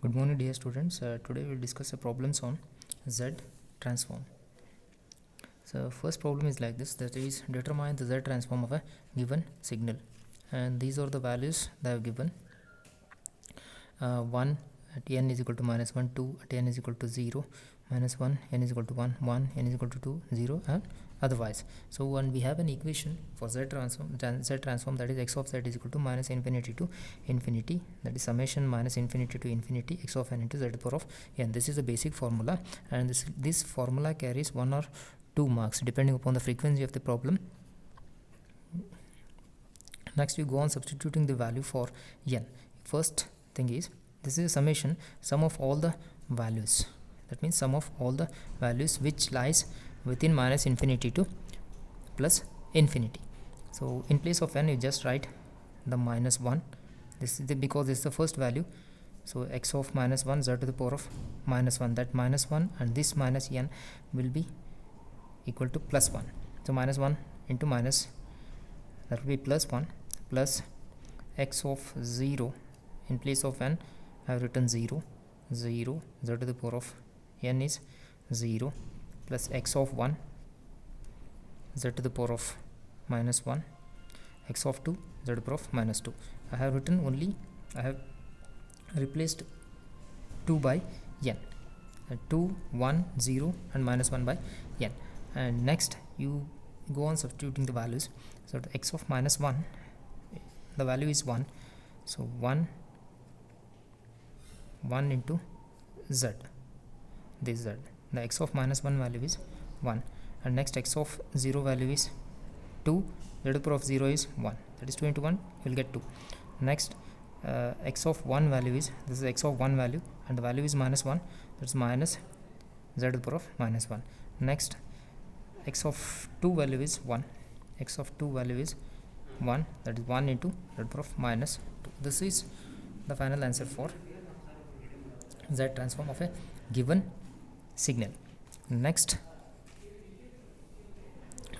Good morning, dear students. Today we'll discuss the problems on Z transform. So first problem is like this, that is determine the Z transform of a given signal, and these are the values they have given. 1 at n is equal to -1, 2 at n is equal to 0, -1, n is equal to 1, 1, n is equal to 2, 0, and otherwise. So when we have an equation for Z transform, that is x of z is equal to minus infinity to infinity, that is summation minus infinity to infinity x of n into z to the power of n. This is the basic formula, and this formula carries 1 or 2 marks depending upon the frequency of the problem. Next we go on substituting the value for n. First thing is, this is a summation, sum of all the values, that means sum of all the values which lies within minus infinity to plus infinity. So in place of n you just write the -1. This is because this is the first value, so x of -1 z to the power of -1, that -1 and this minus n will be equal to +1. So -1 into minus, that will be +1, plus x of 0, in place of n I have written 0, 0, z to the power of n is 0, plus x of 1, z to the power of -1, x of 2, z to the power of -2. I have written only, I have replaced 2 by n, 2, 1, 0 and -1 by n. And next you go on substituting the values. So the x of -1, the value is 1, so 1 into z, this z, the x of -1 value is 1, and next x of 0 value is 2, z to the power of 0 is 1, that is 2 into 1 you will get 2. Next x of 1 value is, this is x of 1 value and the value is -1, that's minus z to the power of -1. Next x of 2 value is 1, x of 2 value is 1, that is 1 into z to the power of -2. This is the final answer for Z transform of a given signal. Next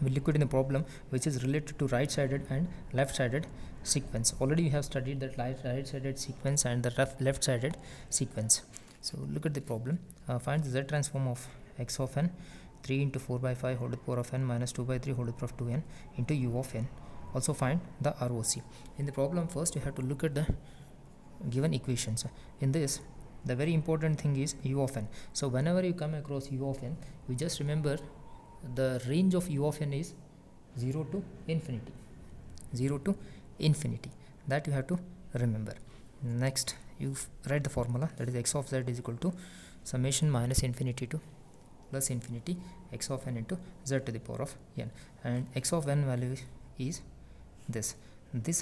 we look at the problem which is related to right sided and left sided sequence. Already we have studied that right sided sequence and the left sided sequence. So look at the problem. Find the Z transform of x of n, 3 into 4 by 5 whole to the power of n minus 2 by 3 whole to the power of 2n into u of n. Also find the ROC. In the problem, first you have to look at the given equations. In this, the very important thing is u of n. So whenever you come across u of n, you just remember the range of u of n is 0 to infinity, 0 to infinity, that you have to remember. Next you write the formula, that is x of z is equal to summation minus infinity to plus infinity x of n into z to the power of n, and x of n value is this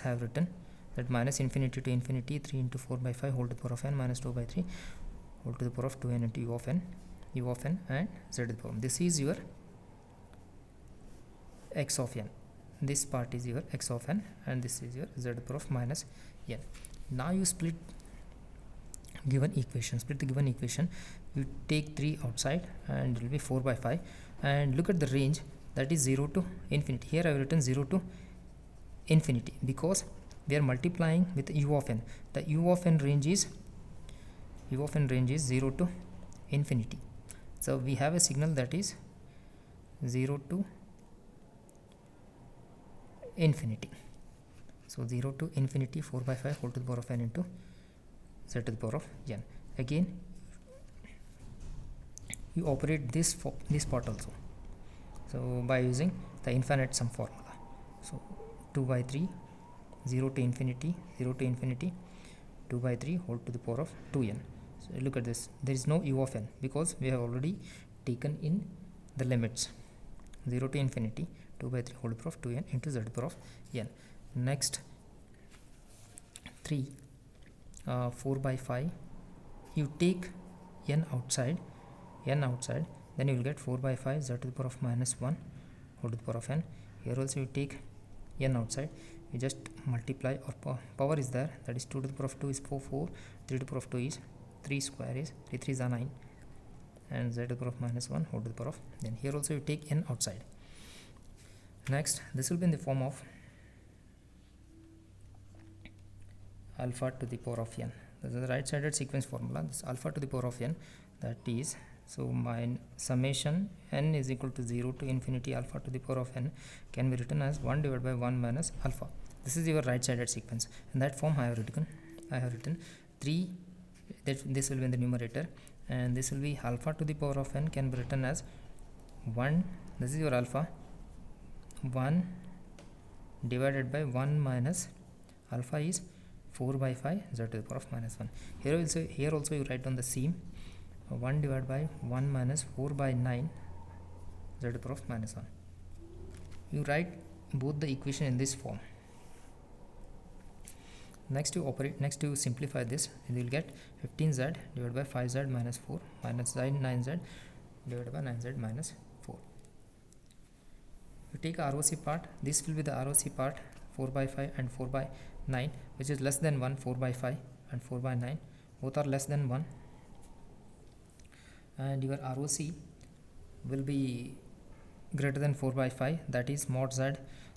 I have written, that minus infinity to infinity 3 into 4 by 5 whole to the power of n minus 2 by 3 whole to the power of 2n into u of n and z to the power. This is your x of n, this part is your x of n and this is your z to the power of minus n. Now you split the given equation, you take 3 outside and it will be 4 by 5, and look at the range, that is 0 to infinity. Here I have written 0 to infinity because we are multiplying with u of n. The u of n range is 0 to infinity. So we have a signal that is 0 to infinity. So 0 to infinity 4 by 5 whole to the power of n into z to the power of n. Again you operate this part also, so by using the infinite sum formula. So 2 by 3, 0 to infinity, 2 by 3 whole to the power of 2n. So look at this, there is no u of n because we have already taken in the limits, 0 to infinity 2 by 3 whole to the power of 2n into z to the power of n. Next 3, 4 by 5, you take n outside, then you will get 4 by 5 z to the power of -1 whole to the power of n. Here also you take n outside, you just multiply, or power is there, that is 2 to the power of 2 is 4, 3 to the power of 2 is 3 square is 3 3s are 9, and z to the power of -1 whole to the power of, then here also you take n outside. Next this will be in the form of alpha to the power of n, this is the right sided sequence formula. This alpha to the power of n, that is, so my summation n is equal to 0 to infinity alpha to the power of n can be written as 1 divided by 1 minus alpha. This is your right sided sequence. In that form I have written 3, that this will be in the numerator, and this will be alpha to the power of n can be written as 1, this is your alpha, 1 divided by 1 minus alpha is 4 by 5 z to the power of minus 1. Here also you write on the same 1 divided by 1 minus 4 by 9 z to the power of minus 1. You write both the equation in this form. Next to simplify this, you will get 15z divided by 5z minus 4 minus 9z divided by 9z minus 4. You take ROC part, this will be the ROC part, 4 by 5 and 4 by 9, which is less than 1. 4 by 5 and 4 by 9 both are less than 1, and your ROC will be greater than 4 by 5, that is mod z,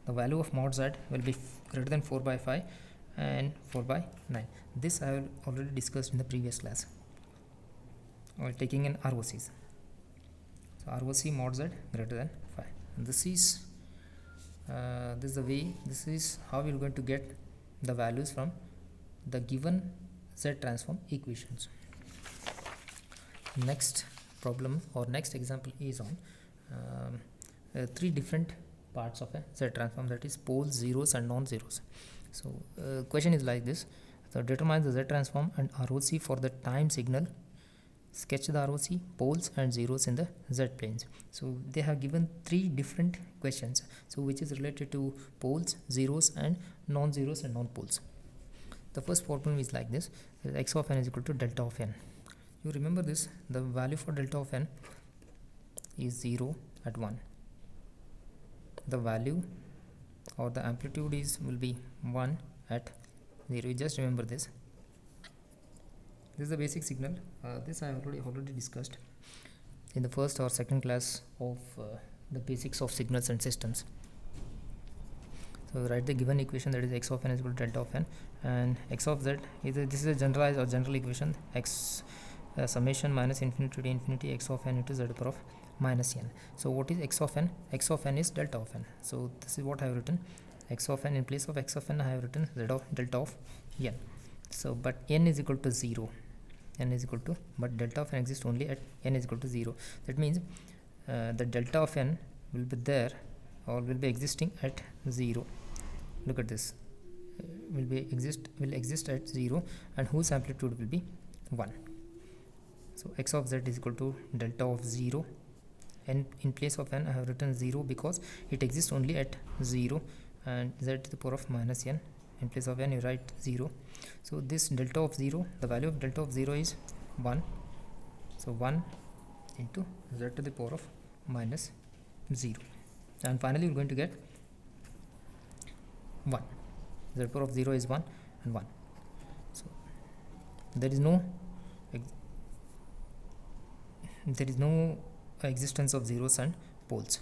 the value of mod z will be greater than 4 by 5 and 4 by 9. This I have already discussed in the previous class while taking in ROCs. So ROC mod z greater than 5. And this is the way, this is how we are going to get the values from the given Z transform equations. Next problem or next example is on 3 different parts of a Z transform, that is poles, zeros and non-zeros. So question is like this: so determine the Z transform and ROC for the time signal. Sketch the ROC, poles and zeros in the Z planes. So they have given 3 different questions, so which is related to poles, zeros and non-zeros and non-poles. The first problem is like this: x of n is equal to delta of n. You remember this, the value for delta of n is 0 at 1. The value or the amplitude will be 1 at 0. You just remember this. This is the basic signal. This I have already discussed in the first or second class of the basics of signals and systems. So write the given equation, that is x of n is equal to delta of n, and x of z is this is a generalized or general equation, x summation minus infinity to infinity x of n into z to the power of minus n. So what is x of n? X of n is delta of n. So this is what I have written, x of n. In place of x of n I have written z of delta of n. So but n is equal to 0, n is equal to, but delta of n exists only at n is equal to 0. That means the delta of n will be there or will be existing at 0. Look at this, will exist at 0, and whose amplitude will be 1. So x of z is equal to delta of 0, and in place of n I have written 0 because it exists only at 0, and z to the power of minus n, in place of n you write 0. So this delta of 0, the value of delta of 0 is 1. So 1 into z to the power of minus 0, and finally you are going to get 1. Z to the power of 0 is 1 and 1. So there is no existence of zeros and poles.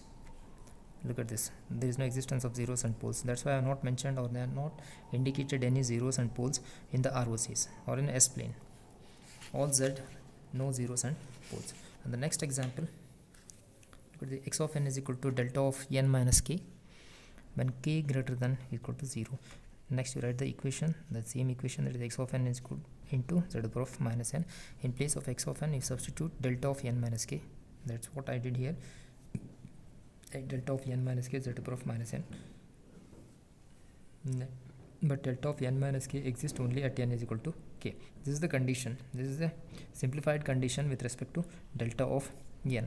Look at this, there is no existence of zeros and poles. That's why I have not mentioned, or they are not indicated any zeros and poles in the ROCs or in S plane. All Z, no zeros and poles. And the next example, look at the x of n is equal to delta of n minus k when k greater than equal to 0. Next you write the equation, the same equation, that is x of n is equal into z to the power of minus n. In place of x of n you substitute delta of n minus k. That's what I did here. Delta of n minus k z to the power of minus n. But delta of n minus k exists only at n is equal to k. This is the condition. This is a simplified condition with respect to delta of n.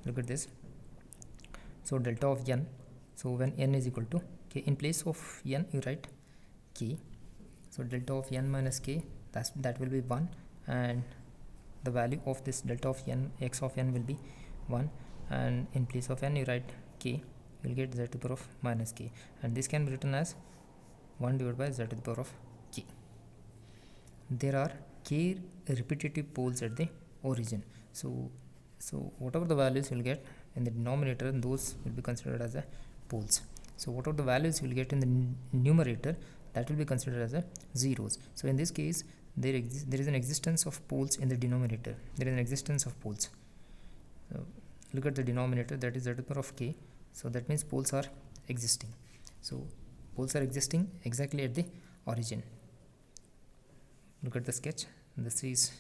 Look at this. So delta of n. So when n is equal to k, in place of n you write k. So delta of n minus k, that will be 1, and the value of this delta of n, x of n will be 1, and in place of n you write k, you will get z to the power of minus k, and this can be written as 1 divided by z to the power of k. There are k repetitive poles at the origin. So whatever the values you will get in the denominator, those will be considered as a poles. So whatever the values you will get in the numerator, that will be considered as a zeros. So in this case, there is an existence of poles in the denominator. There is an existence of poles. So look at the denominator, that is z to the power of k. So that means poles are existing. So poles are existing exactly at the origin. Look at the sketch. This is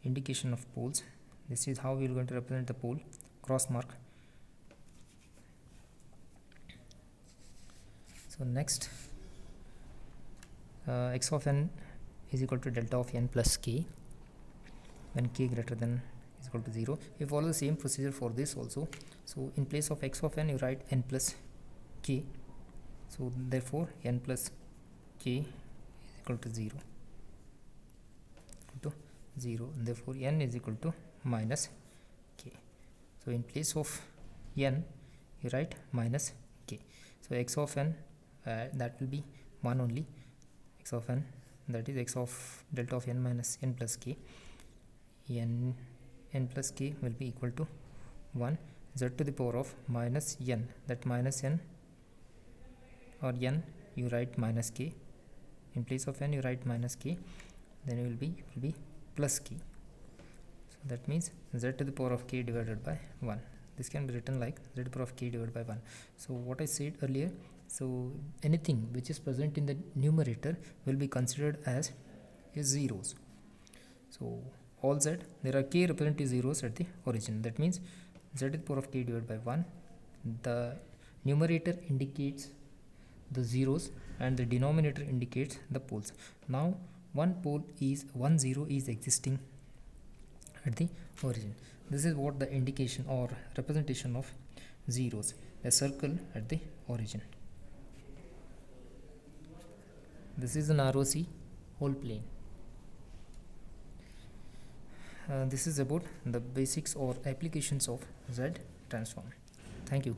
indication of poles. This is how we are going to represent the pole, cross mark. So next, x of n is equal to delta of n plus k when k greater than is equal to 0. You follow the same procedure for this also. So in place of x of n, you write n plus k. So therefore n plus k is equal to 0. Equal to 0. Therefore n is equal to minus k. So in place of n, you write minus k. So x of n, that will be 1 only. X of n, that is x of delta of n minus n plus k. n plus k will be equal to 1. Z to the power of minus n, that minus n or n, you write minus k. In place of n, you write minus k. Then it will be plus k. So that means z to the power of k divided by 1. This can be written like z to the power of k divided by 1. So what I said earlier, so anything which is present in the numerator will be considered as zeros. So all z, there are k representative zeros at the origin. That means z to the power of k divided by 1. The numerator indicates the zeros and the denominator indicates the poles. Now one zero is existing at the origin. This is what the indication or representation of zeros, a circle at the origin. This is an ROC whole plane. This is about the basics or applications of Z transform. Thank you.